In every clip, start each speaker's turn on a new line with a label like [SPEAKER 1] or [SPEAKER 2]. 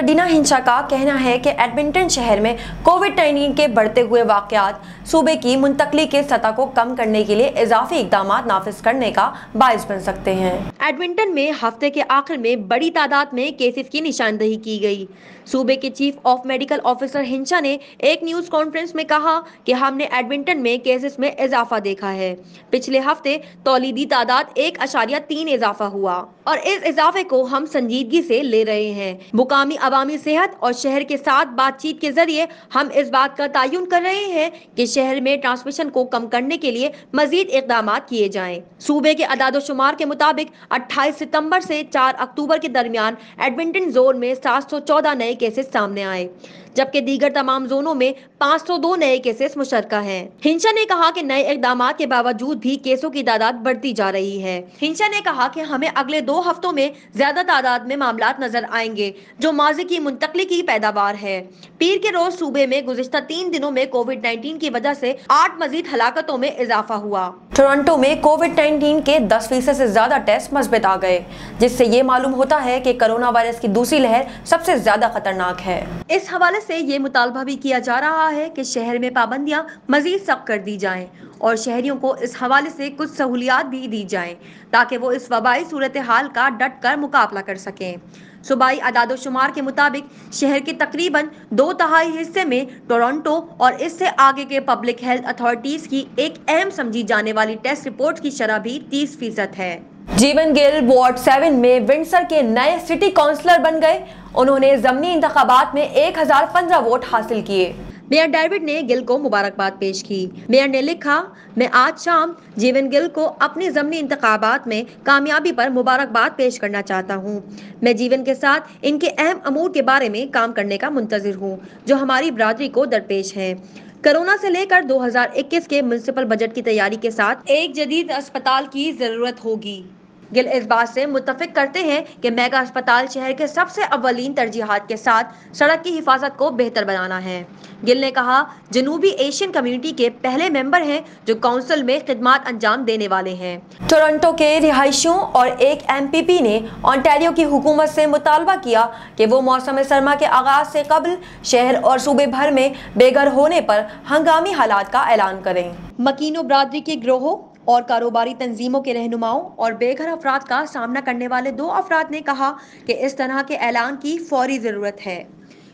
[SPEAKER 1] डीना हिंचा का कहना है कि एडमिंटन शहर में कोविड-19 के बढ़ते हुए वाकयात सूबे की मुंतकली के सतह को कम करने के लिए इजाफी इकदाम नाफिज करने का बाइस बन सकते हैं। एडमिंटन में हफ्ते के आखिर में बड़ी तादाद में केसेस की निशानदही की गई। सूबे के चीफ ऑफ मेडिकल ऑफिसर हिंचा ने एक न्यूज कॉन्फ्रेंस में कहा कि हमने एडमिंटन में केसेस में इजाफा देखा है। पिछले हफ्ते तौलीदी तादाद 1.3 इजाफा हुआ और इस इजाफे को हम संजीदगी से ले रहे हैं। मुकामी अवामी सेहत और शहर के साथ बातचीत के जरिए हम इस बात का तयन कर रहे हैं कि शहर में ट्रांसमिशन को कम करने के लिए मजीद इकदाम किए जाएं। सूबे के अदाद-ओ-शुमार के मुताबिक 28 सितंबर से 4 अक्टूबर के दरमियान एडमिंटन जोन में 714 नए केसेस सामने आए, जबकि दीगर तमाम जोनों में 502 नए केसेस मुशर्रका हैं। हिंचा ने कहा कि नए इकदामात के बावजूद भी केसों की तादाद बढ़ती जा रही है। हिंचा ने कहा कि हमें अगले 2 हफ्तों में ज्यादा तादाद में मामलात नजर आएंगे, जो माजी की मुंतकली की पैदावार है। पीर के रोज सूबे में गुज़िश्ता 3 दिनों में कोविड-19 की वजह से 8 मजीद हलाकतों में इजाफा हुआ। टोरंटो में कोविड-19 के 10% से ज्यादा टेस्ट मस्बत आ गए, जिससे ये मालूम होता है कि कोरोना वायरस की दूसरी लहर सबसे ज्यादा खतरनाक है। इस हवाले से ये मुतालबा भी किया जा रहा है कि शहर में पाबंदियां मजीद सख्त कर दी जाएं और शहरियों को इस हवाले से कुछ सहूलियात भी दी जाएं, ताकि वो इस वबाई सूरत हाल का डट कर मुकाबला कर सकें। सूबाई अदाद-ओ-शुमार के मुताबिक शहर के तकरीबन 2/3 हिस्से में टोरंटो और इससे आगे के पब्लिक हेल्थ अथॉरिटीज की एक अहम समझी जाने वाली टेस्ट रिपोर्ट की शरह भी 30% है। जीवन गिल वार्ड 7 में विंडसर के नए सिटी काउंसलर बन गए। उन्होंने ज़मीनी इंतखाबात में 1015 वोट हासिल किए। मेयर डेविड ने गिल को मुबारकबाद पेश की। मेयर ने लिखा, मैं आज शाम जीवन गिल को अपने ज़मीनी इंतखाबात में कामयाबी पर मुबारकबाद पेश करना चाहता हूँ। मैं जीवन के साथ इनके अहम अमूर के बारे में काम करने का मुंतज़िर हूँ, जो हमारी बरादरी को दरपेश है। कोरोना से लेकर 2021 के म्युनिसिपल बजट की तैयारी के साथ एक जदीद अस्पताल की जरूरत होगी। गिल इस बात से मुत्तफिक करते हैं कि मेगा अस्पताल शहर के सबसे अव्वलीन तरजीहात के साथ सड़क की हिफाजत को बेहतर बनाना है। गिल ने कहा, जनूबी एशियन कम्युनिटी के पहले मेंबर हैं जो काउंसिल में खिदमात अंजाम देने वाले हैं। टोरंटो के रिहायशियों और एक MPP ने ओंटारियो की हुकूमत से मुतालबा किया कि वो मौसम सरमा के आगाज से कबल शहर और सूबे भर में बेघर होने पर हंगामी हालात का ऐलान करें। मकीनो बरादरी के गिरोहों और कारोबारी तंजीमों के रहनुमाओं और बेघर अफराद का सामना करने वाले 2 अफराद ने कहा कि इस तरह के ऐलान की फौरी ज़रूरत है,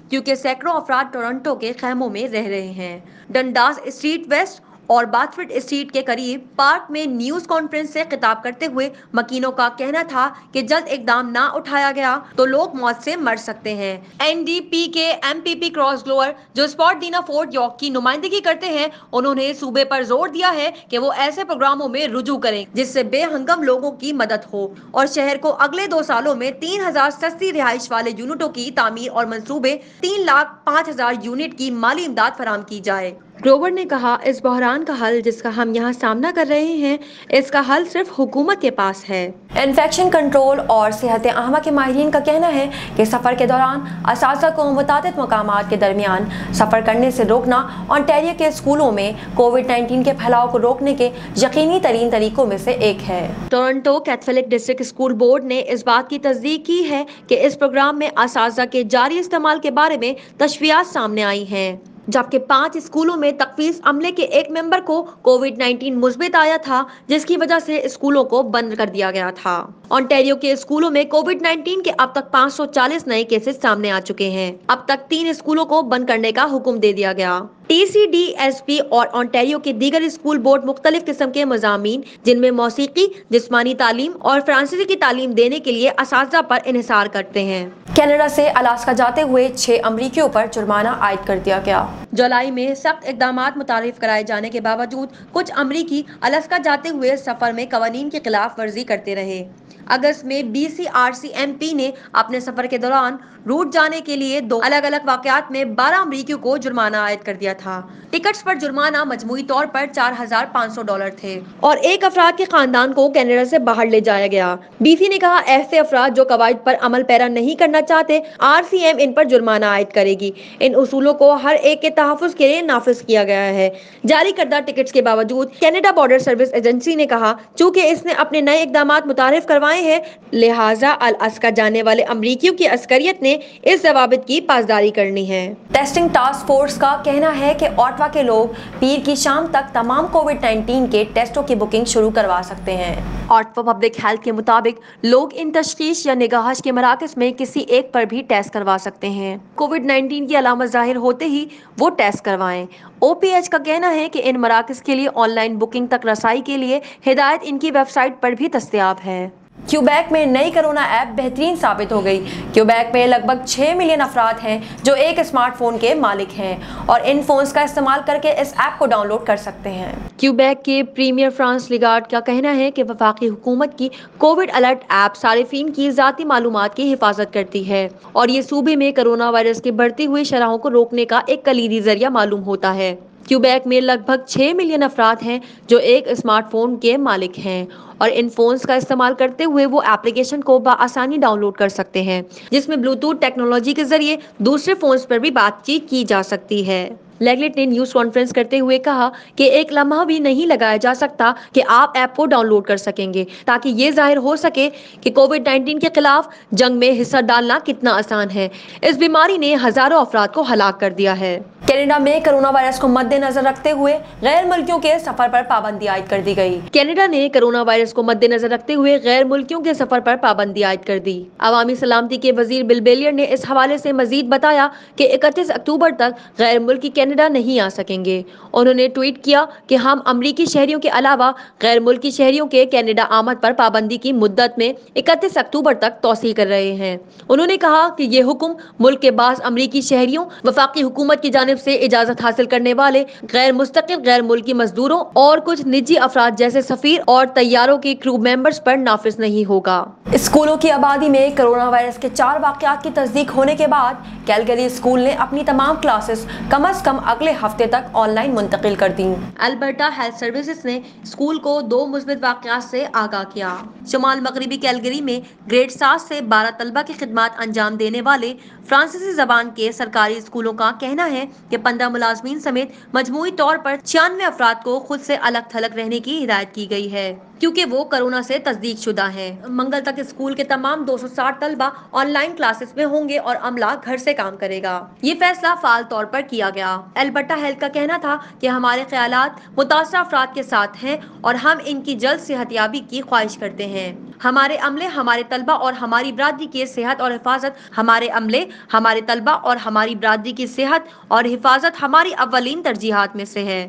[SPEAKER 1] क्योंकि सैकड़ों अफराद टोरंटो के खैमों में रह रहे हैं। डंडास स्ट्रीट वेस्ट और बाथफील्ड स्ट्रीट के करीब पार्क में न्यूज कॉन्फ्रेंस से खिताब करते हुए मकीनों का कहना था कि जल्द इकदाम ना उठाया गया तो लोग मौत से मर सकते हैं। NDP के MPP क्रॉस ग्लोअर, जो स्पॉट डीना फोर्ट यॉर्क की नुमाइंदगी करते हैं, उन्होंने सूबे पर जोर दिया है कि वो ऐसे प्रोग्रामों में रुजू करें जिससे बेहंगम लोगों की मदद हो और शहर को अगले 2 सालों में 3000 सस्ती रिहाइश वाले यूनिटों की तामीर और मंसूबे 3,05,000 यूनिट की माली इमदाद फराम की जाए। ग्रोवर ने कहा, इस बहरान का हल जिसका हम यहाँ सामना कर रहे हैं, इसका हल सिर्फ हुकूमत के पास है। इन्फेक्शन कंट्रोल और सेहत आमा के माहिरीन का कहना है कि सफ़र के दौरान असातिज़ा को मुतादिद मकामात के दरमियान सफ़र करने से रोकना ओंटारियो के स्कूलों में कोविड-19 के फैलाव को रोकने के यकीनी तरीन तरीकों में से एक है। Toronto Catholic district school board ने इस बात की तस्दीक की है कि इस प्रोग्राम में असातिज़ा के जारी इस्तेमाल के बारे में तशवीयात सामने आई हैं, जबकि 5 स्कूलों में तकफीस अमले के एक मेंबर को कोविड-19 मुस्बित आया था, जिसकी वजह से स्कूलों को बंद कर दिया गया था। ओंटारियो के स्कूलों में कोविड-19 के अब तक 540 नए केसेस सामने आ चुके हैं। अब तक 3 स्कूलों को बंद करने का हुक्म दे दिया गया। TCDSP और ओंटारियो के दीगर स्कूल बोर्ड मुख्तलिफ किस्म के मज़ामीन, जिनमें मौसीकी, जिस्मानी तालीम और फ्रांसीसी की तालीम देने के लिए असातिज़ा पर इन्हिसार करते हैं। कनाडा से अलास्का जाते हुए 6 अमरीकियों पर जुर्माना आयद कर दिया गया। जुलाई में सख्त इक़दामात मुतारिफ कराए जाने के बावजूद कुछ अमरीकी अलास्का जाते हुए सफर में कवानीन की खिलाफ वर्जी करते रहे। अगस्त में BCRC MP ने अपने सफर के दौरान रूट जाने के लिए 2 अलग अलग वाक़यात में 12 अमरीकियों को जुर्माना आयद कर दिया गया था। टिकट्स पर जुर्माना मजमूई तौर पर $4,500 थे और एक अफराद के खानदान को कनाडा से बाहर ले जाया गया। बीसी ने कहा, ऐसे अफराद जो कवायद पर अमल पैरा नहीं करना चाहते, RCM इन पर जुर्माना आयद करेगी। इन उसूलों को हर एक के तहफ़्फ़ुज़ के लिए नाफिज किया गया है। जारी करदा टिकट्स के बावजूद कनाडा बॉर्डर सर्विस एजेंसी ने कहा, चूंकि इसने अपने नए इक़दामात मुतारिफ करवाए हैं, लिहाजा अल-अस्का जाने वाले अमरीकियों की अस्करियत ने इस ज़वाबित की पासदारी करनी है। टेस्टिंग टास्क फोर्स का कहना है कि ऑटवा के लोग पीर की शाम तक तमाम कोविड-19 के टेस्टों की बुकिंग शुरू करवा सकते हैं। ऑटवा पब्लिक हेल्थ के मुताबिक लोग इन तशखीस या निगाहश के मराकज़ में किसी एक पर भी टेस्ट करवा सकते हैं। कोविड-19 की अलामत जाहिर होते ही वो टेस्ट करवाएं। OPH का कहना है कि इन मराकज़ के लिए ऑनलाइन बुकिंग तक रसाई के लिए हिदायत इनकी वेबसाइट पर भी दस्तयाब है। क्यूबेक में नई कोरोना ऐप बेहतरीन साबित हो गई। क्यूबेक में लगभग 6 मिलियन अफराद हैं जो एक स्मार्टफोन के मालिक हैं और इन फोन्स का इस्तेमाल करके इस ऐप को डाउनलोड कर सकते हैं। क्यूबेक के प्रीमियर फ्रांस लिगार्ड का कहना है कि वफाकी हुकूमत की कोविड अलर्ट ऐप सारिफीन की ज़ाती मालूमात की हिफाजत करती है और ये सूबे में कोरोना वायरस की बढ़ती हुई शरहों को रोकने का एक कलीदी जरिया मालूम होता है। क्यूबेक में लगभग 6 मिलियन अफराद हैं जो एक स्मार्टफोन के मालिक हैं और इन फोन्स का इस्तेमाल करते हुए वो एप्लीकेशन को बआसानी डाउनलोड कर सकते हैं, जिसमें ब्लूटूथ टेक्नोलॉजी के जरिए दूसरे फोन्स पर भी बातचीत की जा सकती है। लेगलेट ने न्यूज़ कॉन्फ्रेंस करते हुए कहा कि एक लम्हा भी नहीं लगाया जा सकता कि आप ऐप को डाउनलोड कर सकेंगे, ताकि ये जाहिर हो सके कि कोविड-19 के खिलाफ जंग में हिस्सा डालना कितना आसान है। इस बीमारी ने हजारों अफराद को हलाक कर दिया है। कनाडा में कोरोना वायरस को मद्देनजर रखते हुए गैर मुल्कियों के सफर पर पाबंदी आयद कर दी गई। कनाडा ने कोरोना वायरस को मद्देनजर रखते हुए गैर मुल्कियों के सफर पर पाबंदी आयद कर दी। अवामी सलामती के वजीर बिल बेलियर ने इस हवाले से मजीद बताया कि 31 अक्टूबर तक गैर मुल्की कनाडा नहीं आ सकेंगे। उन्होंने ट्वीट किया कि हम अमरीकी शहरियों के अलावा गैर मुल्की शहरियों के कनाडा आमद पर पाबंदी की मुद्दत में 31 अक्टूबर तक तौसीह कर रहे हैं। उन्होंने कहा कि ये हुक्म मुल्क के बास अमरीकी शहरियों, वफाकी हुकूमत की जानिब से इजाजत हासिल करने वाले गैर मुस्तकिल गैर मुल्की मजदूरों और कुछ निजी अफराद जैसे सफीर और तैयारों के क्रू मेंबर्स पर नाफिज नहीं होगा। स्कूलों की आबादी में कोरोना वायरस के 4 वाकयात की तस्दीक होने के बाद कैलगरी स्कूल ने अपनी तमाम क्लासेस कम अज कम अगले हफ्ते तक ऑनलाइन मुंतकिल कर दी। अल्बर्टा हेल्थ सर्विसेज ने स्कूल को 2 मुस्बित वाकयात से आगाह किया। शुमाल मगरबी कैलगरी में ग्रेड 7 से 12 तलबा की खिदमत अंजाम देने वाले फ्रांसीसी जबान के सरकारी स्कूलों का कहना है कि 15 मुलाजमीन समेत मजमूई तौर पर 96 अफराद को खुद से अलग थलग रहने की हिदायत की गई है, क्योंकि वो कोरोना से तस्दीक शुदा हैं। मंगल तक स्कूल के तमाम 260 तलबा ऑनलाइन क्लासेस में होंगे और अमला घर से काम करेगा। ये फैसला फाल तौर पर किया गया। अल्बर्टा हेल्थ का कहना था कि हमारे ख्यालात मुतासरा अफराद के साथ हैं और हम इनकी जल्द सेहतयाबी की ख्वाहिश करते हैं। हमारे अमले, हमारे तलबा और हमारी बरादरी की सेहत और हिफाजत, हमारे अमले, हमारे तलबा और हमारी बरादरी की सेहत और हिफाजत हमारी अव्वलीन तरजीहात में से है।